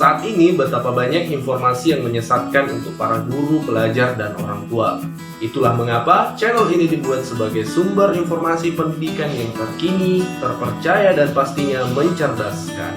Saat ini betapa banyak informasi yang menyesatkan untuk para guru, pelajar, dan orang tua. Itulah mengapa channel ini dibuat sebagai sumber informasi pendidikan yang terkini, terpercaya, dan pastinya mencerdaskan.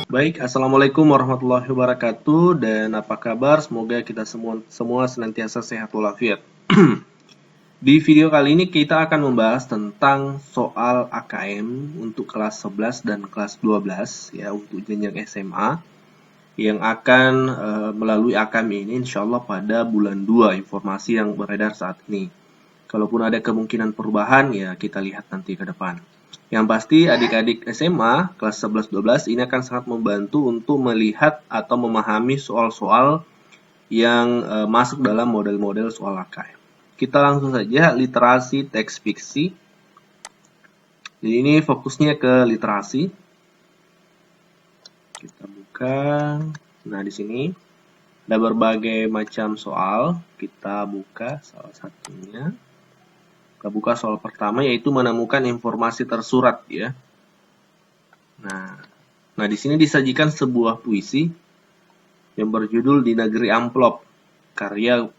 Baik, Assalamualaikum warahmatullahi wabarakatuh, dan apa kabar? Semoga kita semua senantiasa sehat walafiat. Di video kali ini kita akan membahas tentang soal AKM untuk kelas 11 dan kelas 12 ya, untuk jenjang SMA yang akan melalui AKM ini insya Allah pada bulan 2, informasi yang beredar saat ini. Kalaupun ada kemungkinan perubahan ya kita lihat nanti ke depan. Yang pasti adik-adik SMA kelas 11-12 ini akan sangat membantu untuk melihat atau memahami soal-soal yang masuk dalam model-model soal AKM. Kita langsung saja literasi teks fiksi. Jadi ini fokusnya ke literasi. Kita buka. Nah, di sini ada berbagai macam soal. Kita buka salah satunya. Kita buka soal pertama yaitu menemukan informasi tersurat ya. Nah di sini disajikan sebuah puisi yang berjudul Di Negeri Amplop, karya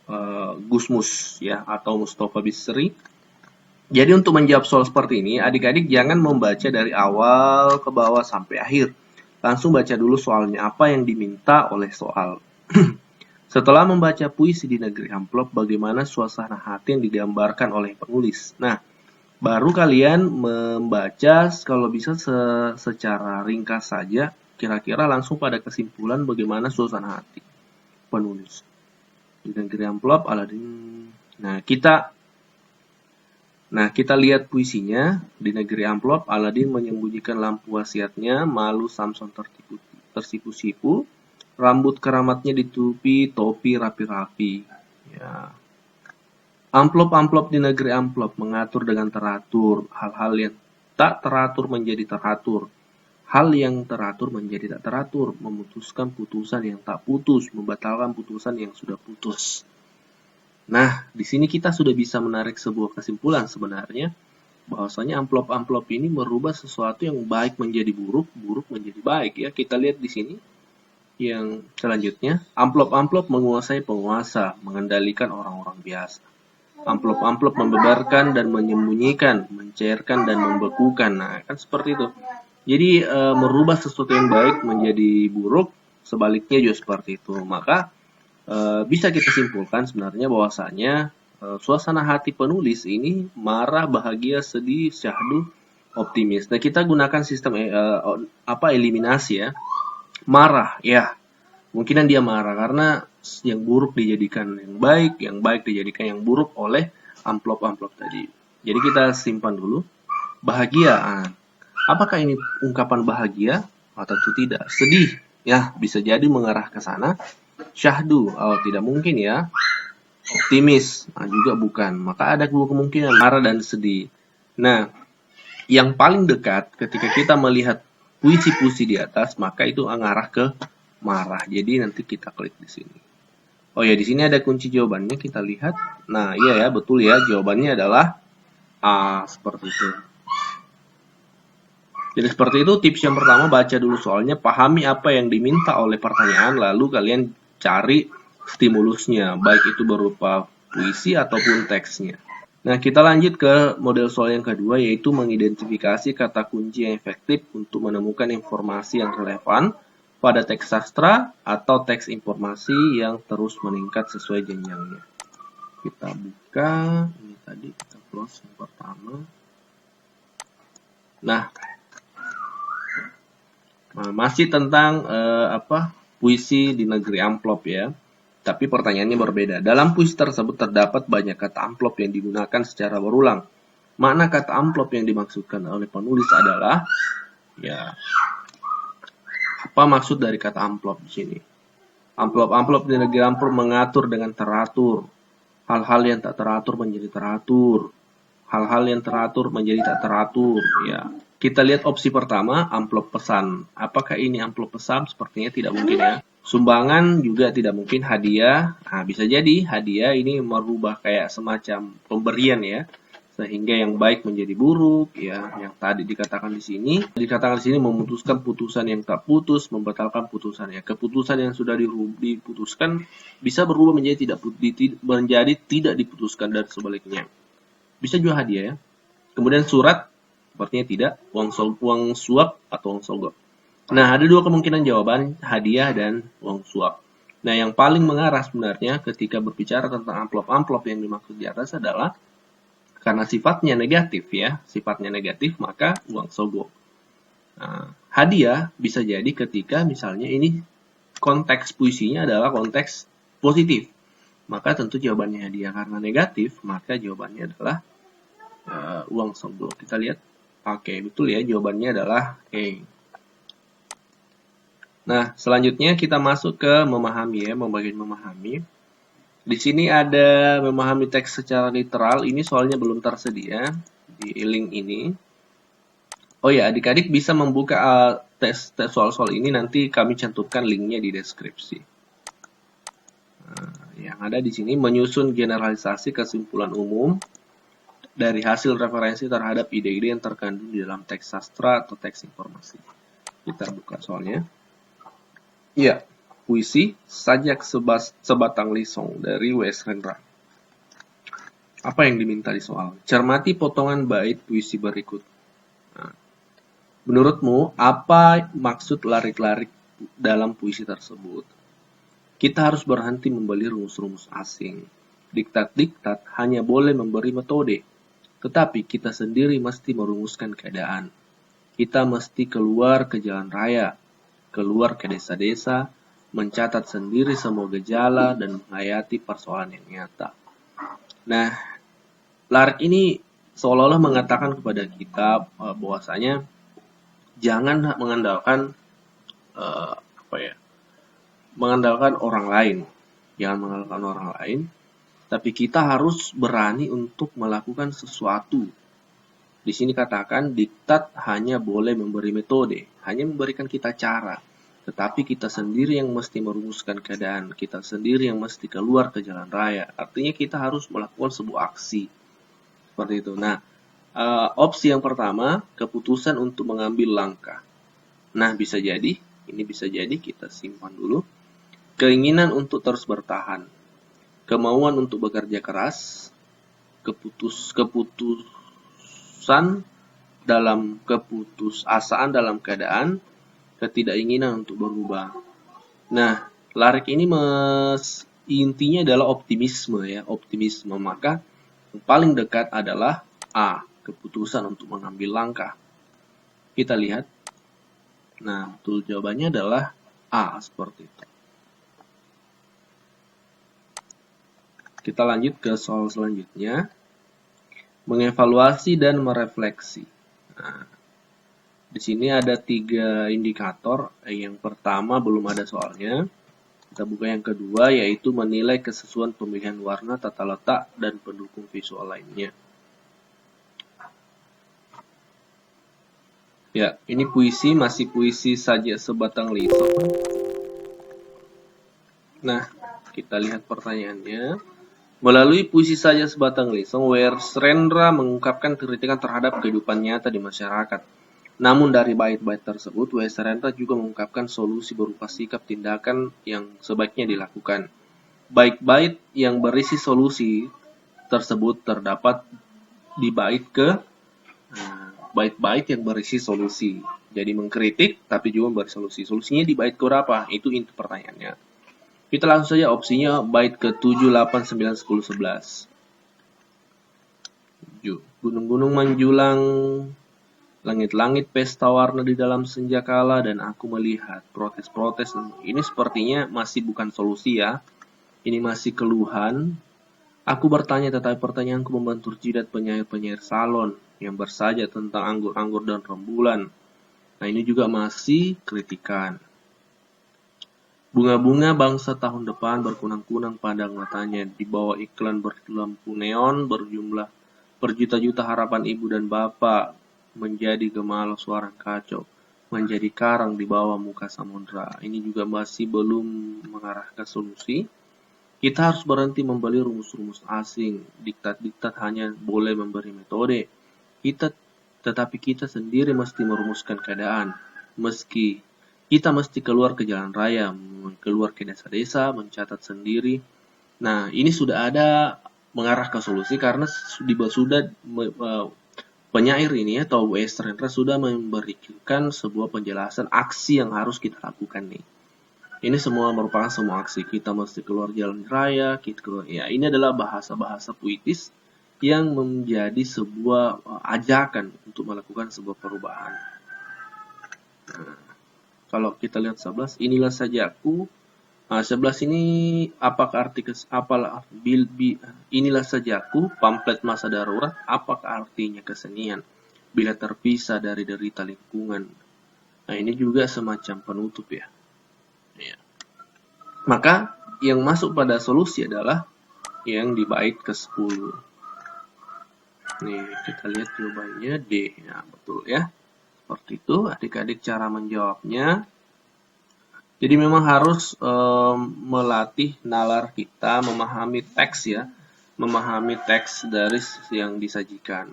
Gusmus ya, atau Mustafa Bisri. Jadi untuk menjawab soal seperti ini, adik-adik jangan membaca dari awal ke bawah sampai akhir. Langsung baca dulu soalnya, apa yang diminta oleh soal. Setelah membaca puisi Di Negeri Amplop, bagaimana suasana hati yang digambarkan oleh penulis. Nah, baru kalian membaca kalau bisa secara ringkas saja, kira-kira langsung pada kesimpulan bagaimana suasana hati penulis. Di Negeri Amplop, Aladin. Nah, kita lihat puisinya. Di Negeri Amplop, Aladin menyembunyikan lampu wasiatnya, malu Samson tersipu-sipu, rambut keramatnya ditutupi topi rapi-rapi. Ya. Amplop-amplop di Negeri Amplop mengatur dengan teratur, hal-hal yang tak teratur menjadi teratur. Hal yang teratur menjadi tak teratur, memutuskan putusan yang tak putus, membatalkan putusan yang sudah putus. Nah, di sini kita sudah bisa menarik sebuah kesimpulan sebenarnya, bahwasanya amplop-amplop ini merubah sesuatu yang baik menjadi buruk, buruk menjadi baik ya. Kita lihat di sini yang selanjutnya, amplop-amplop menguasai penguasa, mengendalikan orang-orang biasa. Amplop-amplop membebarkan dan menyembunyikan, mencairkan dan membekukan. Nah, kan seperti itu. Jadi merubah sesuatu yang baik menjadi buruk, sebaliknya juga seperti itu. Maka bisa kita simpulkan sebenarnya bahwasanya suasana hati penulis ini marah, bahagia, sedih, syahdu, optimis. Nah, kita gunakan sistem eliminasi ya. Marah, ya. Mungkinan dia marah karena yang buruk dijadikan yang baik dijadikan yang buruk oleh amplop-amplop tadi. Jadi kita simpan dulu. Bahagia. Apakah ini ungkapan bahagia atau tidak? Sedih, ya bisa jadi mengarah ke sana. Syahdu, tidak mungkin ya. Optimis, juga bukan. Maka ada dua kemungkinan, marah dan sedih. Nah, yang paling dekat ketika kita melihat puisi-puisi di atas, maka itu mengarah ke marah. Jadi nanti kita klik di sini. Oh ya, di sini ada kunci jawabannya, kita lihat. Nah, iya ya, betul ya, jawabannya adalah A, seperti itu. Jadi seperti itu, tips yang pertama, baca dulu soalnya, pahami apa yang diminta oleh pertanyaan, lalu kalian cari stimulusnya, baik itu berupa puisi ataupun teksnya. Nah, kita lanjut ke model soal yang kedua, yaitu mengidentifikasi kata kunci yang efektif untuk menemukan informasi yang relevan pada teks sastra atau teks informasi yang terus meningkat sesuai jenjangnya. Kita buka, ini tadi kita close yang pertama. Nah, masih tentang puisi Di Negeri Amplop ya. Tapi pertanyaannya berbeda. Dalam puisi tersebut terdapat banyak kata amplop yang digunakan secara berulang. Makna kata amplop yang dimaksudkan oleh penulis adalah ya. Apa maksud dari kata amplop di sini? Amplop-amplop di Negeri Amplop mengatur dengan teratur. Hal-hal yang tak teratur menjadi teratur. Hal-hal yang teratur menjadi tak teratur ya. Kita lihat opsi pertama, amplop pesan. Apakah ini amplop pesan? Sepertinya tidak mungkin ya. Sumbangan juga tidak mungkin, hadiah. Nah, bisa jadi hadiah ini merubah kayak semacam pemberian ya. Sehingga yang baik menjadi buruk, ya. Yang tadi dikatakan di sini memutuskan putusan yang tak putus, membatalkan putusan. Ya, keputusan yang sudah diputuskan bisa berubah menjadi tidak diputuskan dan sebaliknya. Bisa juga hadiah, ya. Kemudian surat, sepertinya tidak. Uang suap atau uang sogok. Nah, ada dua kemungkinan jawaban, hadiah dan uang suap. Nah, yang paling mengarah sebenarnya ketika berbicara tentang amplop-amplop yang dimaksud di atas adalah karena sifatnya negatif, ya, sifatnya negatif, maka uang sogok. Nah, hadiah bisa jadi ketika misalnya ini konteks puisinya adalah konteks positif, maka tentu jawabannya hadiah. Karena negatif, maka jawabannya adalah uang sogok. Kita lihat, oke, betul ya, jawabannya adalah Nah, selanjutnya kita masuk ke memahami, ya, bagian memahami. Di sini ada memahami teks secara literal. Ini soalnya belum tersedia di link ini. Oh ya, adik-adik bisa membuka tes soal-soal ini, nanti kami cantumkan linknya di deskripsi. Yang ada di sini menyusun generalisasi kesimpulan umum dari hasil referensi terhadap ide-ide yang terkandung di dalam teks sastra atau teks informasi. Kita buka soalnya. Ya. Puisi Sajak Sebatang Lisong dari W.S. Rendra. Apa yang diminta di soal? Cermati potongan bait puisi berikut. Nah, menurutmu, apa maksud larik-larik dalam puisi tersebut? Kita harus berhenti membeli rumus-rumus asing. Diktat-diktat hanya boleh memberi metode, tetapi kita sendiri mesti merumuskan keadaan. Kita mesti keluar ke jalan raya, keluar ke desa-desa, mencatat sendiri semua gejala dan menghayati persoalan yang nyata. Nah, larik ini seolah-olah mengatakan kepada kita bahwasanya jangan mengandalkan mengandalkan orang lain, jangan mengandalkan orang lain, tapi kita harus berani untuk melakukan sesuatu. Di sini katakan diktat hanya boleh memberi metode, hanya memberikan kita cara. Tetapi kita sendiri yang mesti merumuskan keadaan, kita sendiri yang mesti keluar ke jalan raya. Artinya kita harus melakukan sebuah aksi. Seperti itu. Nah, opsi yang pertama, keputusan untuk mengambil langkah. Nah, bisa jadi kita simpan dulu. Keinginan untuk terus bertahan. Kemauan untuk bekerja keras. Keputusasaan dalam keadaan, ketidakinginan untuk berubah. Nah, larik ini intinya adalah optimisme, ya, optimisme. Maka yang paling dekat adalah A, keputusan untuk mengambil langkah. Kita lihat. Nah, betul jawabannya adalah A, seperti itu. Kita lanjut ke soal selanjutnya. Mengevaluasi dan merefleksi. Nah, di sini ada 3 indikator. Yang pertama belum ada soalnya. Kita buka yang kedua, yaitu menilai kesesuaian pemilihan warna, tata letak, dan pendukung visual lainnya. Ya, ini puisi, masih puisi Sajak Sebatang Lisong. Nah, kita lihat pertanyaannya. Melalui puisi Sajak Sebatang Lisong, W.S. Rendra mengungkapkan kritikan terhadap kehidupan nyata di masyarakat. Namun dari bait-bait tersebut, W.S. Rendra juga mengungkapkan solusi berupa sikap tindakan yang sebaiknya dilakukan. Bait-bait yang berisi solusi tersebut terdapat di bait yang berisi solusi. Jadi mengkritik tapi juga memberi solusi. Solusinya di bait keberapa? Itu inti pertanyaannya. Kita langsung saja opsinya bait ke-7, 8, 9, 10, 11. 7. Gunung-gunung menjulang, langit-langit pesta warna di dalam senja kala, dan aku melihat protes-protes. Ini sepertinya masih bukan solusi, ya. Ini masih keluhan. Aku bertanya, tetapi pertanyaanku membentur jidat penyair-penyair salon yang bersajak tentang anggur-anggur dan rembulan. Nah, ini juga masih kritikan. Bunga-bunga bangsa tahun depan berkunang-kunang pandang matanya di bawah iklan berlampu neon berjumlah berjuta-juta harapan ibu dan bapak menjadi gemalang suara kacau, menjadi karang di bawah muka samudra. Ini juga masih belum mengarah ke solusi. Kita harus berhenti membeli rumus-rumus asing. Diktat-diktat hanya boleh memberi metode. Tetapi kita sendiri mesti merumuskan keadaan. Kita mesti keluar ke jalan raya, keluar ke desa-desa, mencatat sendiri. Nah, ini sudah ada mengarah ke solusi karena penyair ini atau W.S. Rendra sudah memberikan sebuah penjelasan aksi yang harus kita lakukan nih. Ini semua merupakan semua aksi. Kita mesti keluar jalan raya, ini adalah bahasa-bahasa puitis yang menjadi sebuah ajakan untuk melakukan sebuah perubahan. Nah, kalau kita lihat 11, inilah saja aku. 11 ini apakah arti inilah saja aku, pamflet masa darurat, apakah artinya kesenian bila terpisah dari derita lingkungan. Nah, ini juga semacam penutup ya. Maka yang masuk pada solusi adalah yang di bait ke-10. Nih, kita lihat jawabannya D. Ya, betul ya. Seperti itu, adik-adik cara menjawabnya. Jadi memang harus melatih nalar kita, memahami teks ya, memahami teks dari yang disajikan.